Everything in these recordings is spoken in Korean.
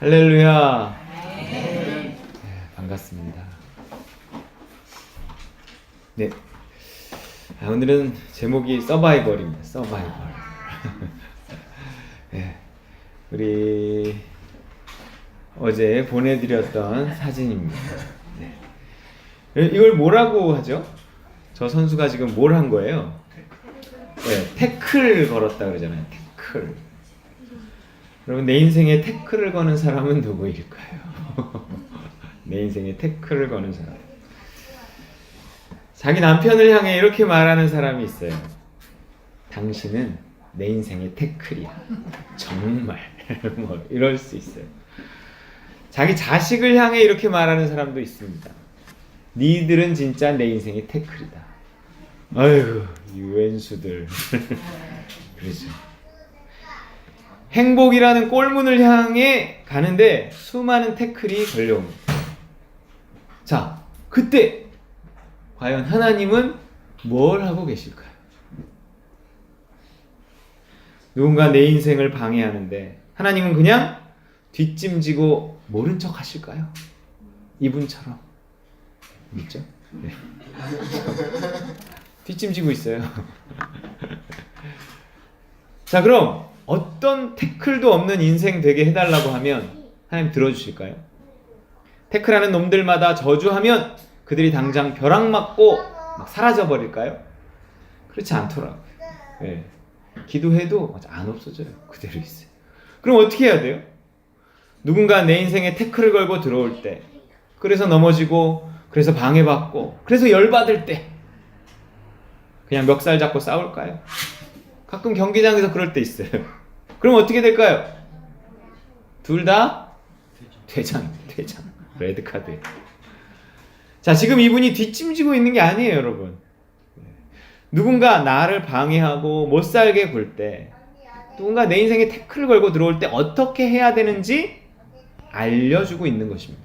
할렐루야. 네, 반갑습니다. 네. 오늘은 제목이 서바이벌입니다. 서바이벌. 네, 우리 어제 보내드렸던 사진입니다. 네. 이걸 뭐라고 하죠? 저 선수가 지금 뭘 한 거예요? 네, 태클 걸었다 그러잖아요. 태클. 여러분, 내 인생에 태클을 거는 사람은 누구일까요? 내 인생에 태클을 거는 사람. 자기 남편을 향해 이렇게 말하는 사람이 있어요. 당신은 내 인생의 태클이야. 정말. 뭐 이럴 수 있어요. 자기 자식을 향해 이렇게 말하는 사람도 있습니다. 니들은 진짜 내 인생의 태클이다. 아유, 유엔수들. 그러죠. 행복이라는 골문을 향해 가는데 수많은 태클이 걸려옵니다. 자, 그때 과연 하나님은 뭘 하고 계실까요? 누군가 내 인생을 방해하는데 하나님은 그냥 뒷짐지고 모른 척 하실까요? 이분처럼. 있죠? 네. 뒷짐지고 있어요. 자, 그럼 어떤 태클도 없는 인생 되게 해달라고 하면 하나님 들어주실까요? 태클하는 놈들마다 저주하면 그들이 당장 벼락 맞고 막 사라져 버릴까요? 그렇지 않더라고요. 네. 기도해도 안 없어져요. 그대로 있어요. 그럼 어떻게 해야 돼요? 누군가 내 인생에 태클을 걸고 들어올 때, 그래서 넘어지고, 그래서 방해받고, 그래서 열받을 때 그냥 멱살 잡고 싸울까요? 가끔 경기장에서 그럴 때 있어요. 그럼 어떻게 될까요? 둘 다 퇴장. 레드카드. 자, 지금 이분이 뒷짐지고 있는 게 아니에요, 여러분. 누군가 나를 방해하고 못 살게 굴 때, 누군가 내 인생에 태클을 걸고 들어올 때 어떻게 해야 되는지 알려주고 있는 것입니다.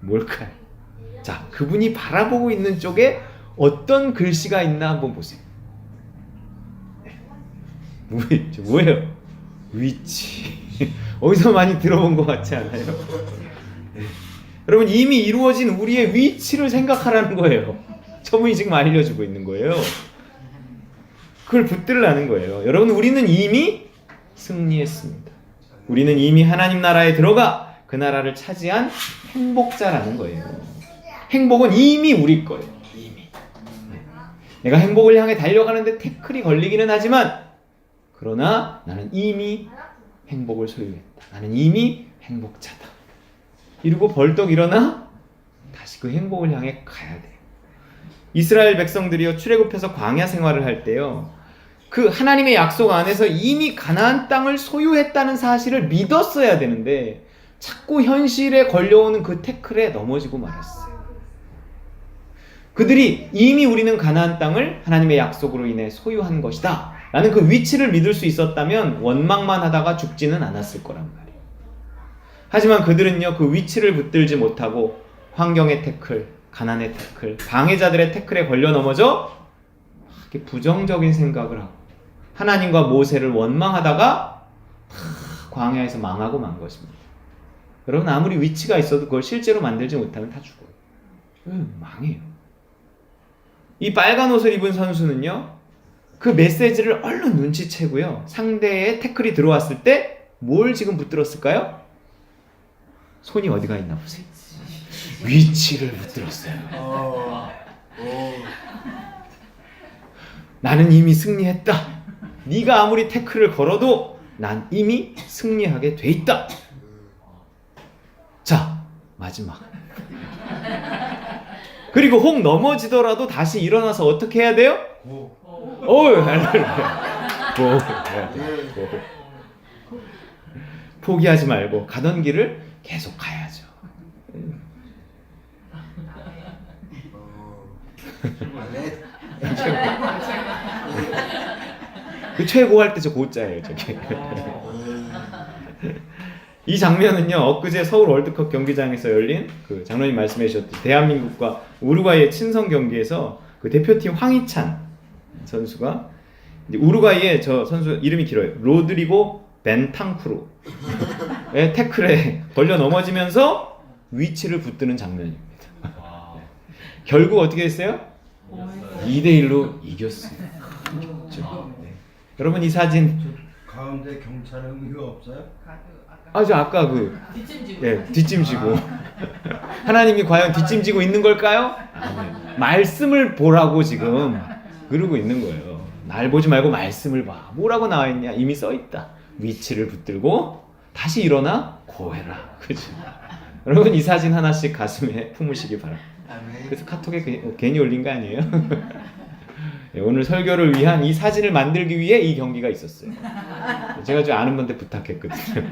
뭘까요? 자, 그분이 바라보고 있는 쪽에 어떤 글씨가 있나 한번 보세요. 뭐예요? 위치. 어디서 많이 들어본 것 같지 않아요? 네. 여러분, 이미 이루어진 우리의 위치를 생각하라는 거예요. 저분이 지금 알려주고 있는 거예요. 그걸 붙들으라는 거예요. 여러분, 우리는 이미 승리했습니다. 우리는 이미 하나님 나라에 들어가 그 나라를 차지한 행복자라는 거예요. 행복은 이미 우리 거예요. 이미. 내가 행복을 향해 달려가는데 태클이 걸리기는 하지만, 그러나 나는 이미 행복을 소유했다. 나는 이미 행복자다. 이러고 벌떡 일어나 다시 그 행복을 향해 가야 돼요. 이스라엘 백성들이요, 출애굽해서 광야 생활을 할 때요, 그 하나님의 약속 안에서 이미 가나안 땅을 소유했다는 사실을 믿었어야 되는데 자꾸 현실에 걸려오는 그 태클에 넘어지고 말았어요. 그들이 이미 우리는 가나안 땅을 하나님의 약속으로 인해 소유한 것이다 라는 그 위치를 믿을 수 있었다면 원망만 하다가 죽지는 않았을 거란 말이에요. 하지만 그들은요, 그 위치를 붙들지 못하고 환경의 태클, 가난의 태클, 방해자들의 태클에 걸려 넘어져 이렇게 부정적인 생각을 하고 하나님과 모세를 원망하다가 광야에서 망하고 만 것입니다. 여러분, 아무리 위치가 있어도 그걸 실제로 만들지 못하면 다 죽어요. 망해요. 이 빨간 옷을 입은 선수는요, 그 메시지를 얼른 눈치채고요, 상대의 태클이 들어왔을 때 뭘 지금 붙들었을까요? 손이 어디가 있나 보세요. 위치를 붙들었어요. 나는 이미 승리했다. 네가 아무리 태클을 걸어도 난 이미 승리하게 돼 있다. 자, 마지막. 그리고 혹 넘어지더라도 다시 일어나서 어떻게 해야 돼요? 포기하지 말고 가던 길을 계속 가야죠. 그 최고 할 때 저 고자예요, 저게. 이 장면은요, 엊그제 서울 월드컵 경기장에서 열린 그 장로님 말씀해 주셨듯이 대한민국과 우루과이의 친선 경기에서 그 대표팀 황희찬 선수가, 이제 우루과이의 저 선수 이름이 길어요. 로드리고 벤탕쿠르. 태클에 걸려 넘어지면서 위치를 붙드는 장면입니다. 결국 어떻게 됐어요? 2대1로 이겼어요. 네. 여러분 이 사진 가운데 경찰은 이거 없어요? 아까 뒷짐지고 하나님이 과연 뒷짐지고 있는 걸까요? 아니요. 말씀을 보라고 지금 그러고 있는 거예요. 날 보지 말고 말씀을 봐. 뭐라고 나와 있냐? 이미 써 있다. 위치를 붙들고 다시 일어나 고해라. 그죠? 여러분 이 사진 하나씩 가슴에 품으시기 바랍니다. 그래서 카톡에 괜히 올린 거 아니에요? 오늘 설교를 위한 이 사진을 만들기 위해 이 경기가 있었어요. 제가 좀 아는 분한테 부탁했거든요.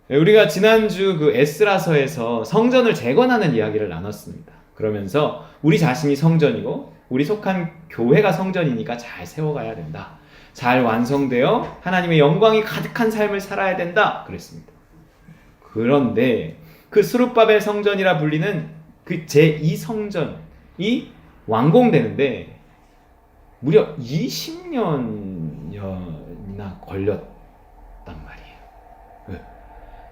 우리가 지난주 그 에스라서에서 성전을 재건하는 이야기를 나눴습니다. 그러면서 우리 자신이 성전이고 우리 속한 교회가 성전이니까 잘 세워가야 된다. 잘 완성되어 하나님의 영광이 가득한 삶을 살아야 된다. 그랬습니다. 그런데 그 스룹바벨 성전이라 불리는 그 제2성전이 완공되는데 무려 20년이나 걸렸단 말이에요.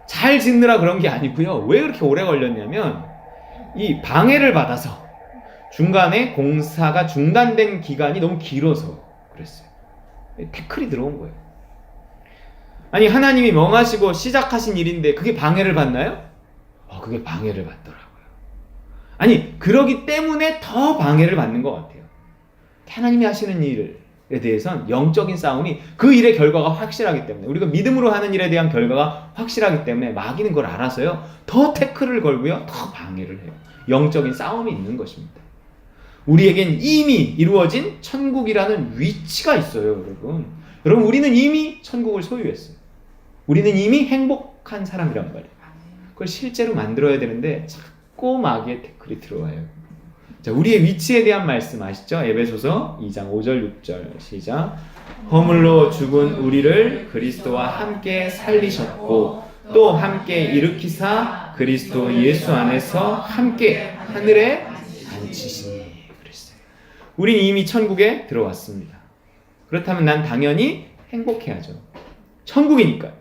잘 짓느라 그런 게 아니고요. 왜 그렇게 오래 걸렸냐면 이 방해를 받아서 중간에 공사가 중단된 기간이 너무 길어서 그랬어요. 태클이 들어온 거예요. 아니 하나님이 명하시고 시작하신 일인데 그게 방해를 받나요? 그게 방해를 받더라고요. 아니 그러기 때문에 더 방해를 받는 것 같아요. 하나님이 하시는 일에 대해서는 영적인 싸움이 그 일의 결과가 확실하기 때문에 우리가 믿음으로 하는 일에 대한 결과가 확실하기 때문에 마귀는 걸 알아서요 더 태클을 걸고요 더 방해를 해요. 영적인 싸움이 있는 것입니다. 우리에겐 이미 이루어진 천국이라는 위치가 있어요. 여러분 우리는 이미 천국을 소유했어요. 우리는 이미 행복한 사람이란 말이에요. 그걸 실제로 만들어야 되는데 자꾸 마귀의 태클이 들어와요. 자, 우리의 위치에 대한 말씀 아시죠? 에베소서 2장 5절 6절 시작. 허물로 죽은 우리를 그리스도와 함께 살리셨고 또 함께 일으키사 그리스도 예수 안에서 함께 하늘에 앉히시니 그랬어요. 우린 이미 천국에 들어왔습니다. 그렇다면 난 당연히 행복해야죠. 천국이니까요.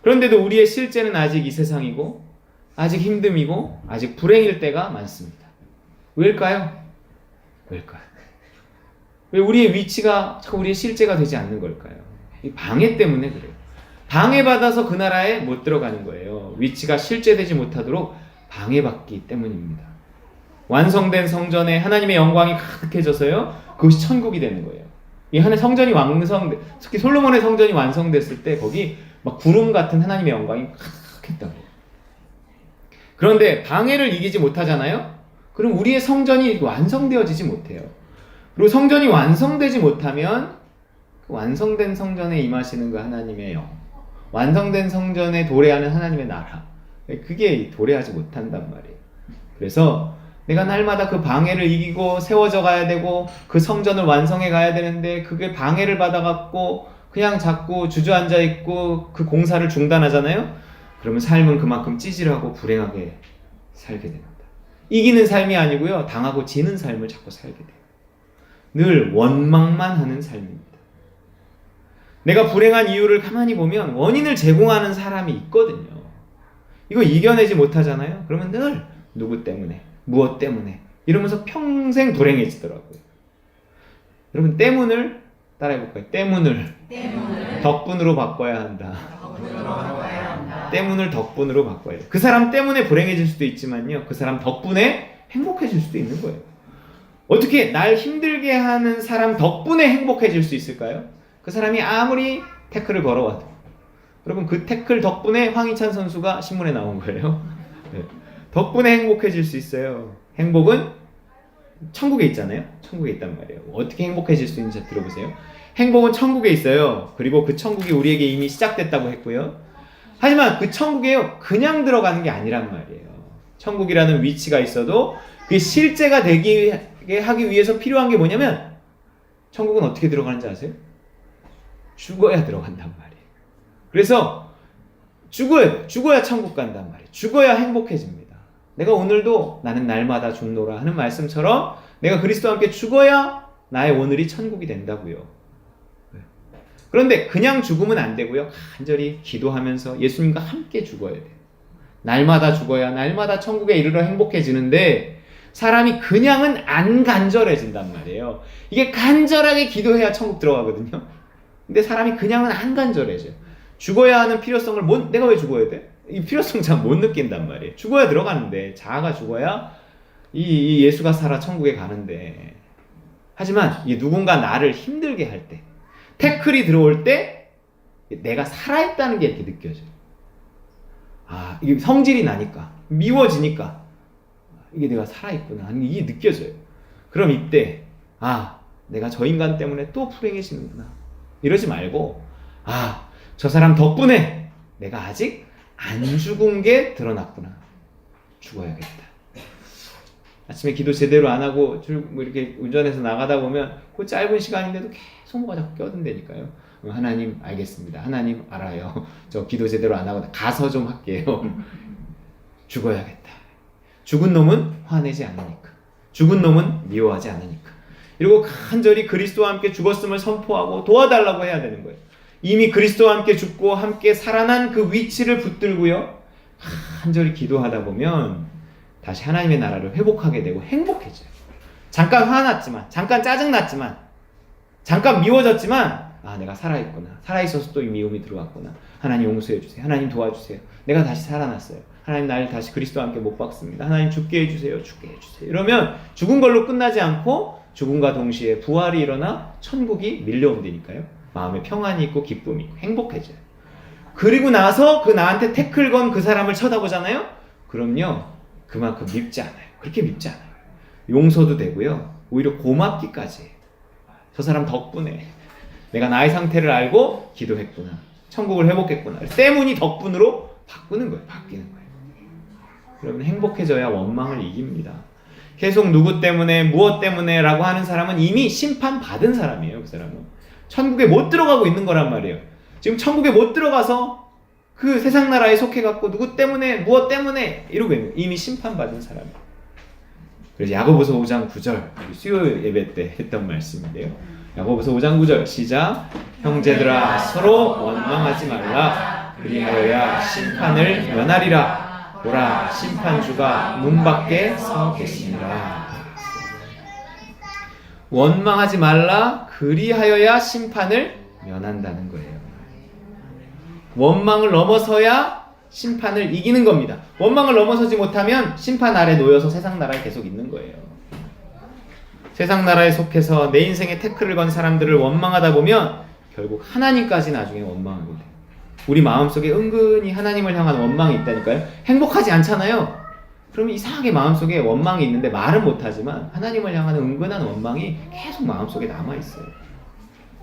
그런데도 우리의 실제는 아직 이 세상이고 아직 힘듦이고 아직 불행일 때가 많습니다. 왜일까요? 왜 우리의 위치가 자꾸 우리의 실제가 되지 않는 걸까요? 이 방해 때문에 그래요. 방해받아서 그 나라에 못 들어가는 거예요. 위치가 실제되지 못하도록 방해받기 때문입니다. 완성된 성전에 하나님의 영광이 가득해져서요. 그것이 천국이 되는 거예요. 이 하나의 성전이 특히 솔로몬의 성전이 완성됐을 때 거기 막 구름 같은 하나님의 영광이 가득했다고. 그런데 방해를 이기지 못하잖아요. 그럼 우리의 성전이 완성되어지지 못해요. 그리고 성전이 완성되지 못하면 그 완성된 성전에 임하시는 그 하나님의 영, 완성된 성전에 도래하는 하나님의 나라, 그게 도래하지 못한단 말이에요. 그래서 내가 날마다 그 방해를 이기고 세워져 가야 되고 그 성전을 완성해 가야 되는데 그게 방해를 받아갖고 그냥 자꾸 주저앉아 있고 그 공사를 중단하잖아요. 그러면 삶은 그만큼 찌질하고 불행하게 살게 됩니다. 이기는 삶이 아니고요. 당하고 지는 삶을 자꾸 살게 돼요. 늘 원망만 하는 삶입니다. 내가 불행한 이유를 가만히 보면 원인을 제공하는 사람이 있거든요. 이거 이겨내지 못하잖아요. 그러면 늘 누구 때문에, 무엇 때문에 이러면서 평생 불행해지더라고요. 여러분 때문을 따라해볼까요? 때문을 덕분으로 바꿔야 한다. 때문을 덕분으로 바꿔야 돼요. 그 사람 때문에 불행해질 수도 있지만요. 그 사람 덕분에 행복해질 수도 있는 거예요. 어떻게 날 힘들게 하는 사람 덕분에 행복해질 수 있을까요? 그 사람이 아무리 태클을 걸어와도. 여러분 그 태클 덕분에 황희찬 선수가 신문에 나온 거예요. 네. 덕분에 행복해질 수 있어요. 행복은 천국에 있잖아요. 천국에 있단 말이에요. 어떻게 행복해질 수 있는지 들어보세요. 행복은 천국에 있어요. 그리고 그 천국이 우리에게 이미 시작됐다고 했고요. 하지만 그 천국에요 그냥 들어가는 게 아니란 말이에요. 천국이라는 위치가 있어도 그게 실제가 되게 하기 위해서 필요한 게 뭐냐면 천국은 어떻게 들어가는지 아세요? 죽어야 들어간단 말이에요. 그래서 죽어야 천국 간단 말이에요. 죽어야 행복해집니다. 내가 오늘도 나는 날마다 죽노라 하는 말씀처럼 내가 그리스도와 함께 죽어야 나의 오늘이 천국이 된다고요. 그런데 그냥 죽으면 안 되고요. 간절히 기도하면서 예수님과 함께 죽어야 돼요. 날마다 죽어야 날마다 천국에 이르러 행복해지는데 사람이 그냥은 안 간절해진단 말이에요. 이게 간절하게 기도해야 천국 들어가거든요. 근데 사람이 그냥은 안 간절해져요. 죽어야 하는 필요성을 내가 왜 죽어야 돼? 이 필요성 잘 못 느낀단 말이에요. 죽어야 들어가는데 자아가 죽어야 이 예수가 살아 천국에 가는데 하지만 이 누군가 나를 힘들게 할 때 태클이 들어올 때 내가 살아있다는 게 이렇게 느껴져요. 아, 이게 성질이 나니까 미워지니까 이게 내가 살아있구나 하는 게 느껴져요. 그럼 이때 내가 저 인간 때문에 또 불행해지는구나 이러지 말고 저 사람 덕분에 내가 아직 안 죽은 게 드러났구나. 죽어야겠다. 아침에 기도 제대로 안 하고 이렇게 운전해서 나가다 보면 그 짧은 시간인데도 계속 뭐가 자꾸 껴든다니까요. 하나님 알겠습니다. 하나님 알아요. 저 기도 제대로 안 하고 가서 좀 할게요. 죽어야겠다. 죽은 놈은 화내지 않으니까. 죽은 놈은 미워하지 않으니까. 그리고 간절히 그리스도와 함께 죽었음을 선포하고 도와달라고 해야 되는 거예요. 이미 그리스도와 함께 죽고 함께 살아난 그 위치를 붙들고요. 간절히 기도하다 보면 다시 하나님의 나라를 회복하게 되고 행복해져요. 잠깐 화났지만, 잠깐 짜증났지만, 잠깐 미워졌지만 내가 살아있구나. 살아있어서 또 이 미움이 들어왔구나. 하나님 용서해주세요. 하나님 도와주세요. 내가 다시 살아났어요. 하나님 나를 다시 그리스도와 함께 못 박습니다. 하나님 죽게 해주세요. 죽게 해주세요. 이러면 죽은 걸로 끝나지 않고 죽음과 동시에 부활이 일어나 천국이 밀려온다니까요. 마음에 평안이 있고 기쁨이 있고 행복해져요. 그리고 나서 그 나한테 태클 건 그 사람을 쳐다보잖아요. 그럼요 그만큼 밉지 않아요. 그렇게 밉지 않아요. 용서도 되고요. 오히려 고맙기까지 해요. 저 사람 덕분에 내가 나의 상태를 알고 기도했구나. 천국을 회복했구나. 때문이 덕분으로 바뀌는 거예요. 여러분 행복해져야 원망을 이깁니다. 계속 누구 때문에 무엇 때문에 라고 하는 사람은 이미 심판받은 사람이에요. 그 사람은 천국에 못 들어가고 있는 거란 말이에요. 지금 천국에 못 들어가서 그 세상 나라에 속해갖고 누구 때문에 무엇 때문에 이러고 있는 이미 심판받은 사람이에요. 그래서 야고보서 5장 9절 수요 예배 때 했던 말씀인데요. 야고보서 5장 9절 시작. 형제들아 서로 원망하지 말라. 그리하여야 심판을 면하리라. 보라 심판주가 문 밖에 서 계시니라. 원망하지 말라. 그리하여야 심판을 면한다는 거예요. 원망을 넘어서야 심판을 이기는 겁니다. 원망을 넘어서지 못하면 심판 아래 놓여서 세상 나라에 계속 있는 거예요. 세상 나라에 속해서 내 인생에 태클을 건 사람들을 원망하다 보면 결국 하나님까지 나중에 원망하게 돼요. 우리 마음속에 은근히 하나님을 향한 원망이 있다니까요. 행복하지 않잖아요. 그러면 이상하게 마음속에 원망이 있는데 말은 못하지만 하나님을 향한 은근한 원망이 계속 마음속에 남아있어요.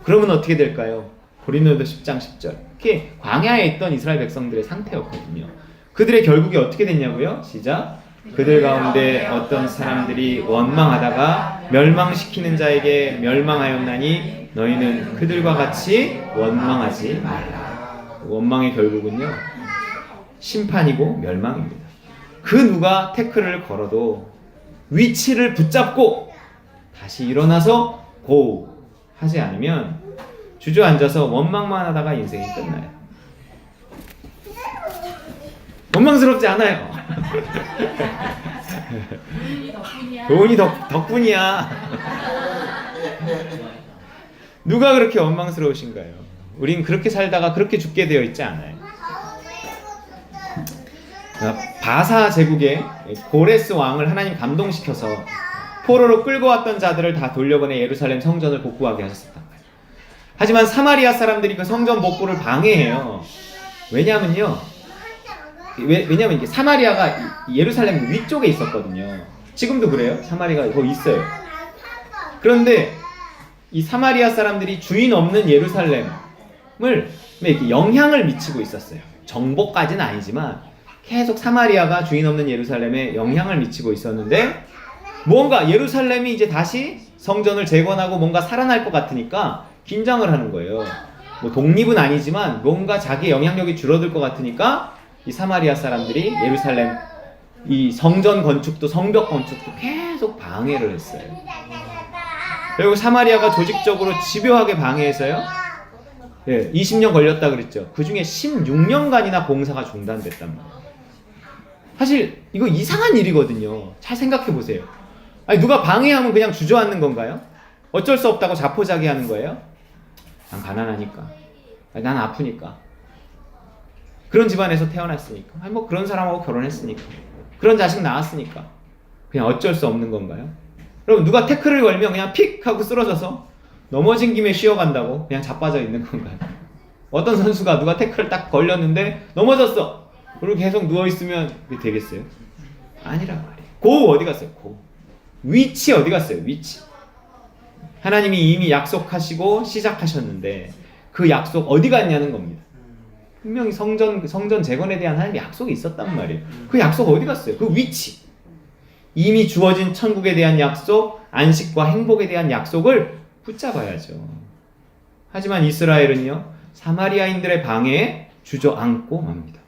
그러면 어떻게 될까요? 고린도서 10장 10절 이렇게 광야에 있던 이스라엘 백성들의 상태였거든요. 그들의 결국이 어떻게 됐냐고요? 시작. 그들 가운데 어떤 사람들이 원망하다가 멸망시키는 자에게 멸망하였나니 너희는 그들과 같이 원망하지 말라. 원망의 결국은요 심판이고 멸망입니다. 그 누가 태클을 걸어도 위치를 붙잡고 다시 일어나서 고 하지 않으면 주저앉아서 원망만 하다가 인생이 끝나요. 원망스럽지 않아요. 돈이 덕분이야. 누가 그렇게 원망스러우신가요? 우린 그렇게 살다가 그렇게 죽게 되어 있지 않아요. 바사 제국의 고레스 왕을 하나님 감동시켜서 포로로 끌고 왔던 자들을 다 돌려보내 예루살렘 성전을 복구하게 하셨단 말이에요. 하지만 사마리아 사람들이 그 성전 복구를 방해해요. 왜냐면 이게 사마리아가 예루살렘 위쪽에 있었거든요. 지금도 그래요. 사마리아가 거기 있어요. 그런데 이 사마리아 사람들이 주인 없는 예루살렘을 이렇게 영향을 미치고 있었어요. 정복까지는 아니지만 계속 사마리아가 주인 없는 예루살렘에 영향을 미치고 있었는데 뭔가 예루살렘이 이제 다시 성전을 재건하고 뭔가 살아날 것 같으니까 긴장을 하는 거예요. 뭐 독립은 아니지만 뭔가 자기 영향력이 줄어들 것 같으니까 이 사마리아 사람들이 예루살렘 이 성전 건축도 성벽 건축도 계속 방해를 했어요. 그리고 사마리아가 조직적으로 집요하게 방해해서요 예, 20년 걸렸다 그랬죠. 그 중에 16년간이나 봉사가 중단됐단 말이에요. 사실 이거 이상한 일이거든요. 잘 생각해 보세요. 아니 누가 방해하면 그냥 주저앉는 건가요? 어쩔 수 없다고 자포자기하는 거예요? 난 가난하니까. 아니, 난 아프니까. 그런 집안에서 태어났으니까. 아니 뭐 그런 사람하고 결혼했으니까. 그런 자식 낳았으니까. 그냥 어쩔 수 없는 건가요? 그럼 누가 태클을 걸면 그냥 픽 하고 쓰러져서 넘어진 김에 쉬어간다고 그냥 자빠져 있는 건가요? 어떤 선수가 누가 태클을 딱 걸렸는데 넘어졌어. 그리고 계속 누워있으면 그게 되겠어요? 아니란 말이에요. 고 어디 갔어요? 고. 위치 어디 갔어요? 위치. 하나님이 이미 약속하시고 시작하셨는데 그 약속 어디 갔냐는 겁니다. 분명히 성전 재건에 대한 하나님의 약속이 있었단 말이에요. 그 약속 어디 갔어요? 그 위치. 이미 주어진 천국에 대한 약속, 안식과 행복에 대한 약속을 붙잡아야죠. 하지만 이스라엘은요, 사마리아인들의 방해에 주저앉고 맙니다.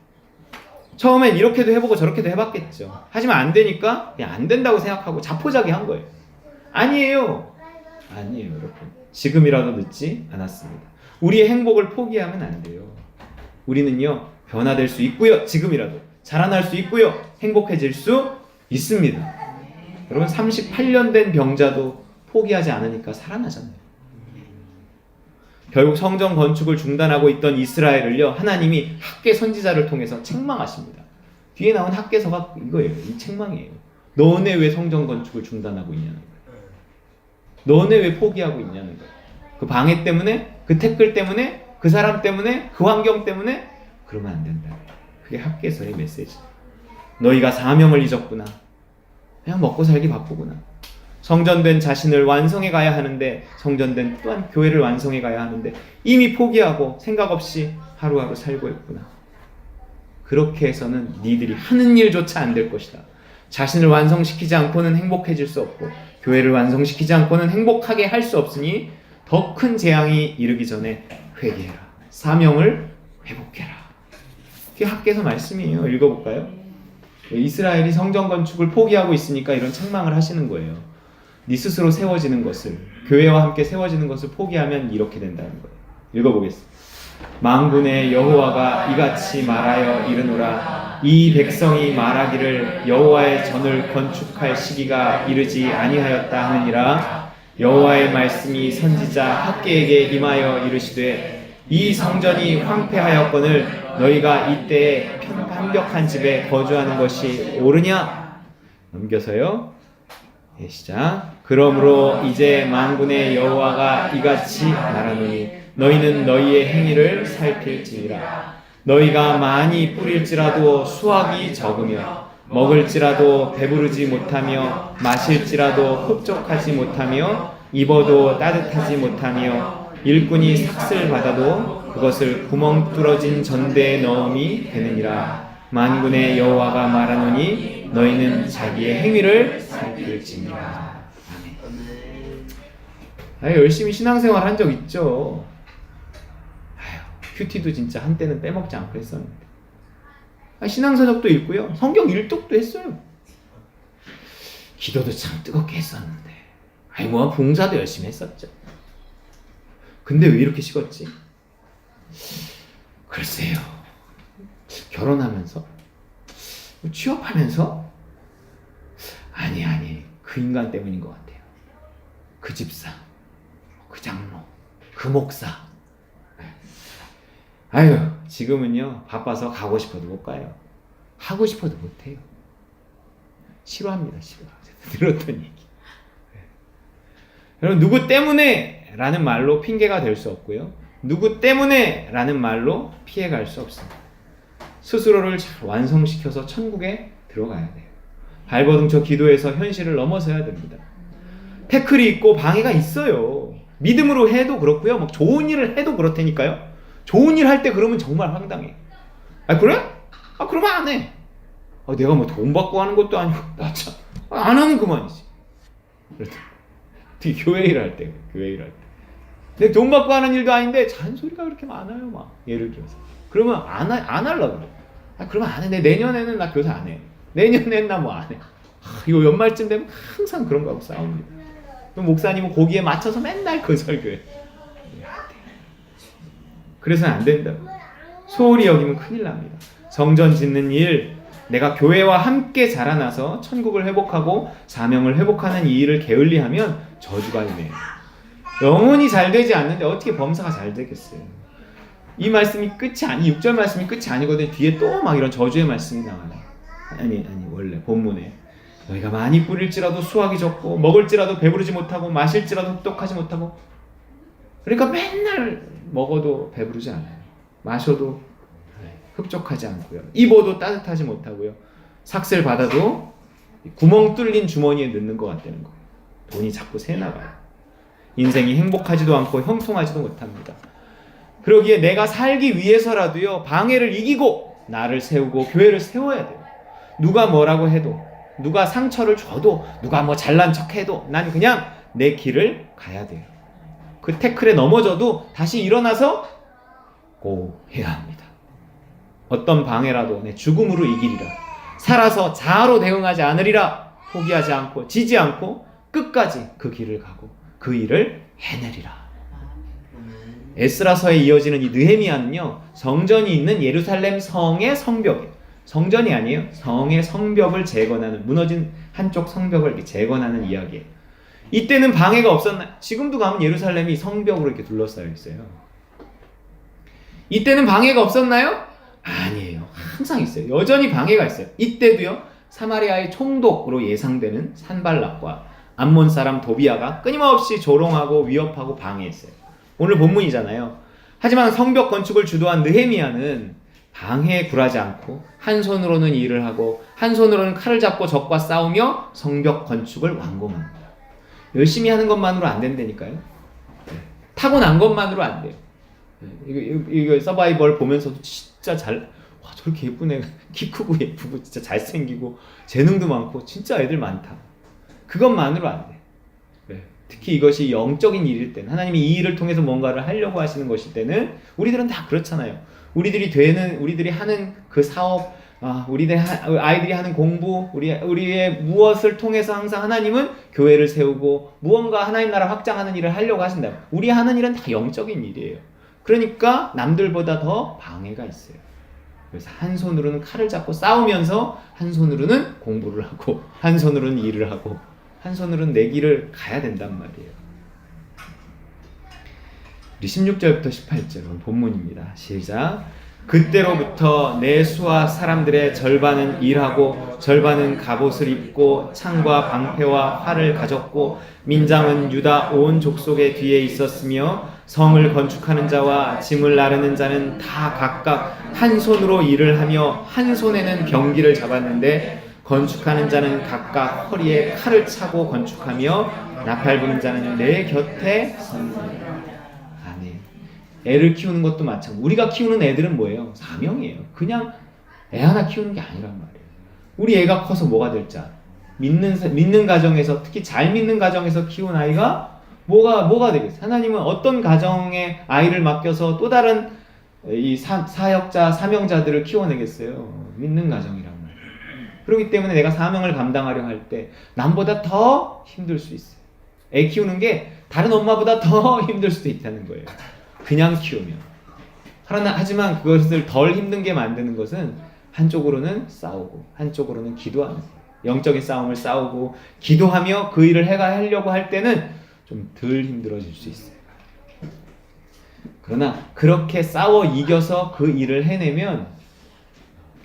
처음엔 이렇게도 해보고 저렇게도 해봤겠죠. 하지만 안 되니까 그냥 안 된다고 생각하고 자포자기 한 거예요. 아니에요. 아니에요, 여러분. 지금이라도 늦지 않았습니다. 우리의 행복을 포기하면 안 돼요. 우리는요, 변화될 수 있고요. 지금이라도 자라날 수 있고요. 행복해질 수 있습니다. 여러분 38년 된 병자도 포기하지 않으니까 살아나잖아요. 결국 성전 건축을 중단하고 있던 이스라엘을요, 하나님이 학개 선지자를 통해서 책망하십니다. 뒤에 나온 학개서가 이거예요. 이 책망이에요. 너네 왜 성전 건축을 중단하고 있냐는 거예요. 너네 왜 포기하고 있냐는 거예요. 그 방해 때문에, 그 태클 때문에, 그 사람 때문에, 그 환경 때문에 그러면 안 된다. 그게 학개서의 메시지. 너희가 사명을 잊었구나. 그냥 먹고 살기 바쁘구나. 성전된 자신을 완성해 가야 하는데, 성전된 또한 교회를 완성해 가야 하는데 이미 포기하고 생각 없이 하루하루 살고 있구나. 그렇게 해서는 니들이 하는 일조차 안 될 것이다. 자신을 완성시키지 않고는 행복해질 수 없고 교회를 완성시키지 않고는 행복하게 할 수 없으니 더 큰 재앙이 이르기 전에 회개해라. 사명을 회복해라. 그게 학개서 말씀이에요. 읽어볼까요? 이스라엘이 성전 건축을 포기하고 있으니까 이런 책망을 하시는 거예요. 네 스스로 세워지는 것을, 교회와 함께 세워지는 것을 포기하면 이렇게 된다는 거예요. 읽어보겠습니다. 만군의 여호와가 이같이 말하여 이르노라. 이 백성이 말하기를 여호와의 전을 건축할 시기가 이르지 아니하였다 하느니라. 여호와의 말씀이 선지자 학개에게 임하여 이르시되 이 성전이 황폐하였거늘 너희가 이때에 완벽한 집에 거주하는 것이 옳으냐? 넘겨서요. 예, 시작. 그러므로 이제 만군의 여호와가 이같이 말하노니 너희는 너희의 행위를 살필지니라. 너희가 많이 뿌릴지라도 수확이 적으며 먹을지라도 배부르지 못하며 마실지라도 흡족하지 못하며 입어도 따뜻하지 못하며 일꾼이 삭슬 받아도 그것을 구멍 뚫어진 전대에 넣음이 되느니라. 만군의 여호와가 말하노니 너희는 자기의 행위를 살필지니라. 아멘. 열심히 신앙생활 한 적 있죠. 큐티도 진짜 한때는 빼먹지 않고 했었는데 신앙서적도 읽고요. 성경 일독도 했어요. 기도도 참 뜨겁게 했었는데 뭐 봉사도 열심히 했었죠. 근데 왜 이렇게 식었지? 글쎄요. 결혼하면서? 취업하면서? 아니 그 인간 때문인 것 같아요. 그 집사, 그 장로, 그 목사. 아유, 지금은요 바빠서 가고 싶어도 못 가요. 하고 싶어도 못 해요. 싫어합니다. 싫어. 들었던 얘기. 여러분, 누구 때문에 라는 말로 핑계가 될 수 없고요, 누구 때문에 라는 말로 피해갈 수 없습니다. 스스로를 잘 완성시켜서 천국에 들어가야 돼요. 발버둥쳐 기도해서 현실을 넘어서야 됩니다. 태클이 있고 방해가 있어요. 믿음으로 해도 그렇고요, 막 좋은 일을 해도 그렇다니까요. 좋은 일 할 때 그러면 정말 황당해. 그래? 그러면 안 해. 내가 뭐 돈 받고 하는 것도 아니고 나 참 안 하면 그만이지. 특히 교회 일 할 때, 근데 돈 받고 하는 일도 아닌데 잔소리가 그렇게 많아요. 막 예를 들어서 그러면 안 하려고 그래. 그러면 안 해. 내년에는 나 교사 안 해. 내년엔 나 뭐 안 해. 이거 연말쯤 되면 항상 그런 거 하고 싸웁니다. 그럼 목사님은 거기에 맞춰서 맨날 그 설교해. 그래서는 안 된다. 소홀히 여기면 큰일 납니다. 성전 짓는 일, 내가 교회와 함께 자라나서 천국을 회복하고 사명을 회복하는 이 일을 게을리하면 저주가 임해요. 영혼이 잘 되지 않는데 어떻게 범사가 잘 되겠어요? 이 말씀이 끝이 아니, 6절 말씀이 끝이 아니거든요. 뒤에 또 막 이런 저주의 말씀이 나와요. 아니 원래 본문에 너희가 많이 뿌릴지라도 수확이 적고 먹을지라도 배부르지 못하고 마실지라도 흡독하지 못하고, 그러니까 맨날 먹어도 배부르지 않아요. 마셔도 흡족하지 않고요. 입어도 따뜻하지 못하고요. 삭슬 받아도 구멍 뚫린 주머니에 넣는 것 같다는 거예요. 돈이 자꾸 새나가요. 인생이 행복하지도 않고 형통하지도 못합니다. 그러기에 내가 살기 위해서라도요, 방해를 이기고 나를 세우고 교회를 세워야 돼요. 누가 뭐라고 해도, 누가 상처를 줘도, 누가 뭐 잘난 척해도 난 그냥 내 길을 가야 돼요. 그 태클에 넘어져도 다시 일어나서 고 해야 합니다. 어떤 방해라도 내 죽음으로 이기리라. 살아서 자아로 대응하지 않으리라. 포기하지 않고 지지 않고 끝까지 그 길을 가고 그 일을 해내리라. 에스라서에 이어지는 이 느헤미야는요, 성전이 있는 예루살렘 성의 성벽이에요. 성전이 아니에요. 성의 성벽을 재건하는, 무너진 한쪽 성벽을 이렇게 재건하는 이야기예요. 이때는 방해가 없었나요? 지금도 가면 예루살렘이 성벽으로 이렇게 둘러싸여 있어요. 이때는 방해가 없었나요? 아니에요. 항상 있어요. 여전히 방해가 있어요. 이때도요, 사마리아의 총독으로 예상되는 산발락과 암몬 사람 도비아가 끊임없이 조롱하고 위협하고 방해했어요. 오늘 본문이잖아요. 하지만 성벽 건축을 주도한 느헤미야는 방해에 굴하지 않고 한 손으로는 일을 하고 한 손으로는 칼을 잡고 적과 싸우며 성벽 건축을 완공합니다. 열심히 하는 것만으로 안 된다니까요. 타고난 것만으로 안 돼요. 이거 서바이벌 보면서도 진짜 와, 저렇게 예쁜 애가 키 크고 예쁘고 진짜 잘생기고 재능도 많고 진짜 애들 많다. 그것만으로 안 돼. 특히 이것이 영적인 일일 때는, 하나님이 이 일을 통해서 뭔가를 하려고 하시는 것일 때는, 우리들은 다 그렇잖아요. 우리들이 하는 그 사업, 아이들이 하는 공부, 우리의 무엇을 통해서 항상 하나님은 교회를 세우고 무언가 하나님 나라 확장하는 일을 하려고 하신다. 우리 하는 일은 다 영적인 일이에요. 그러니까 남들보다 더 방해가 있어요. 그래서 한 손으로는 칼을 잡고 싸우면서 한 손으로는 공부를 하고 한 손으로는 일을 하고 한 손으로는 내 길을 가야 된단 말이에요. 우리 16절부터 18절 본문입니다. 시작. 그때로부터 내 수와 사람들의 절반은 일하고 절반은 갑옷을 입고 창과 방패와 활을 가졌고, 민장은 유다 온 족속의 뒤에 있었으며 성을 건축하는 자와 짐을 나르는 자는 다 각각 한 손으로 일을 하며 한 손에는 병기를 잡았는데, 건축하는 자는 각각 허리에 칼을 차고 건축하며 나팔 부는 자는 내 곁에 섰느니라. 아멘. 애를 키우는 것도 마찬가지. 우리가 키우는 애들은 뭐예요? 사명이에요. 그냥 애 하나 키우는 게 아니란 말이에요. 우리 애가 커서 뭐가 될지 알아. 믿는 가정에서, 특히 잘 믿는 가정에서 키운 아이가 뭐가 되겠어요? 하나님은 어떤 가정에 아이를 맡겨서 또 다른 이 사역자, 사명자들을 키워내겠어요? 믿는 가정이란 말이에요. 그렇기 때문에 내가 사명을 감당하려 할 때 남보다 더 힘들 수 있어요. 애 키우는 게 다른 엄마보다 더 힘들 수도 있다는 거예요. 그냥 키우면. 하지만 그것을 덜 힘든 게 만드는 것은 한쪽으로는 싸우고 한쪽으로는 기도하는 거예요. 영적인 싸움을 싸우고 기도하며 그 일을 하려고 할 때는 좀 덜 힘들어질 수 있어요. 그러나 그렇게 싸워 이겨서 그 일을 해내면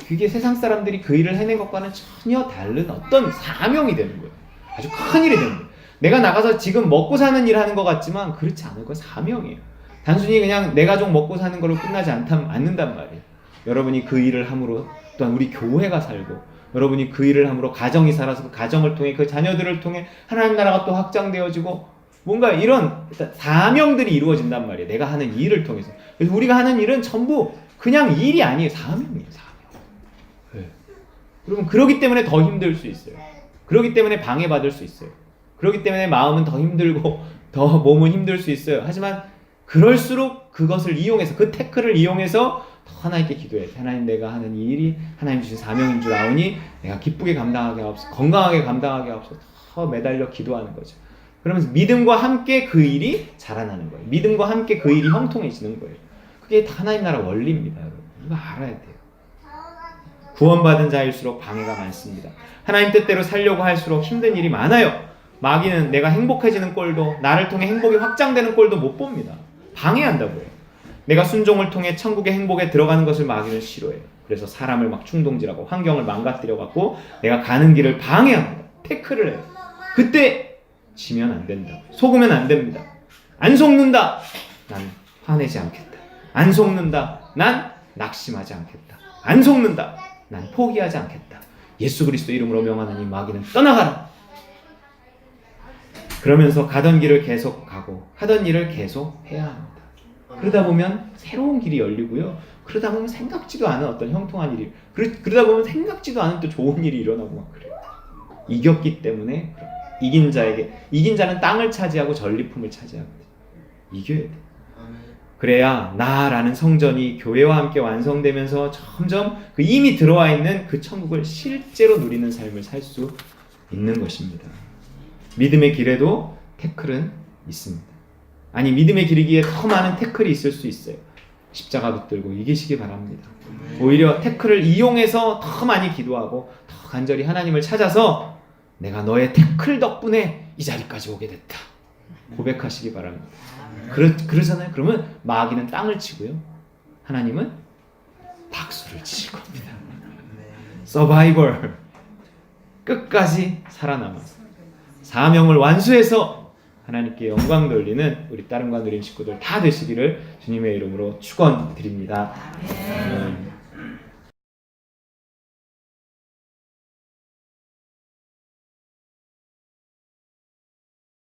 그게 세상 사람들이 그 일을 해낸 것과는 전혀 다른 어떤 사명이 되는 거예요. 아주 큰 일이 되는 거예요. 내가 나가서 지금 먹고 사는 일 하는 것 같지만 그렇지 않을 거예요. 사명이에요. 단순히 그냥 내 가족 먹고 사는 걸로 끝나지 않는단 말이에요. 여러분이 그 일을 함으로 또한 우리 교회가 살고, 여러분이 그 일을 함으로 가정이 살아서 그 가정을 통해 그 자녀들을 통해 하나님 나라가 또 확장되어지고 뭔가 이런 사명들이 이루어진단 말이에요. 내가 하는 일을 통해서. 그래서 우리가 하는 일은 전부 그냥 일이 아니에요. 사명이에요. 사명. 네. 여러분, 그러기 때문에 더 힘들 수 있어요. 그러기 때문에 방해받을 수 있어요. 그러기 때문에 마음은 더 힘들고 더 몸은 힘들 수 있어요. 하지만 그럴수록 그것을 이용해서, 그 태클을 이용해서 더 하나님께 기도해요. 하나님, 내가 하는 이 일이 하나님 주신 사명인 줄 아오니 내가 기쁘게 감당하게 하옵소서, 건강하게 감당하게 하옵소서. 더 매달려 기도하는 거죠. 그러면서 믿음과 함께 그 일이 자라나는 거예요. 믿음과 함께 그 일이 형통해지는 거예요. 그게 다 하나님 나라 원리입니다. 여러분. 이거 알아야 돼요. 구원받은 자일수록 방해가 많습니다. 하나님 뜻대로 살려고 할수록 힘든 일이 많아요. 마귀는 내가 행복해지는 꼴도, 나를 통해 행복이 확장되는 꼴도 못 봅니다. 방해한다고요. 내가 순종을 통해 천국의 행복에 들어가는 것을 마귀는 싫어해요. 그래서 사람을 막 충동질하고 환경을 망가뜨려갖고 내가 가는 길을 방해합니다. 태클을 해요. 그때 지면 안 된다. 속으면 안 됩니다. 안 속는다. 난 화내지 않겠다. 안 속는다. 난 낙심하지 않겠다. 안 속는다. 난 포기하지 않겠다. 예수 그리스도 이름으로 명하노니 마귀는 떠나가라. 그러면서 가던 길을 계속 가고 하던 일을 계속 해야 합니다. 그러다 보면 새로운 길이 열리고요. 그러다 보면 생각지도 않은 어떤 형통한 일이, 그러다 보면 생각지도 않은 또 좋은 일이 일어나고 막 그래요. 이겼기 때문에 이긴 자는 땅을 차지하고 전리품을 차지합니다. 이겨야 돼. 그래야 나라는 성전이 교회와 함께 완성되면서 점점 그 이미 들어와 있는 그 천국을 실제로 누리는 삶을 살 수 있는 것입니다. 믿음의 길에도 태클은 있습니다. 아니, 믿음의 길이기에 더 많은 태클이 있을 수 있어요. 십자가 붙들고 이기시기 바랍니다. 오히려 태클을 이용해서 더 많이 기도하고 더 간절히 하나님을 찾아서 내가 너의 태클 덕분에 이 자리까지 오게 됐다 고백하시기 바랍니다. 그러잖아요. 그러면 마귀는 땅을 치고요, 하나님은 박수를 치실 겁니다. 서바이벌, 끝까지 살아남아서 사명을 완수해서 하나님께 영광 돌리는 우리 따름과 누림 식구들 다 되시기를 주님의 이름으로 축원드립니다. 아멘.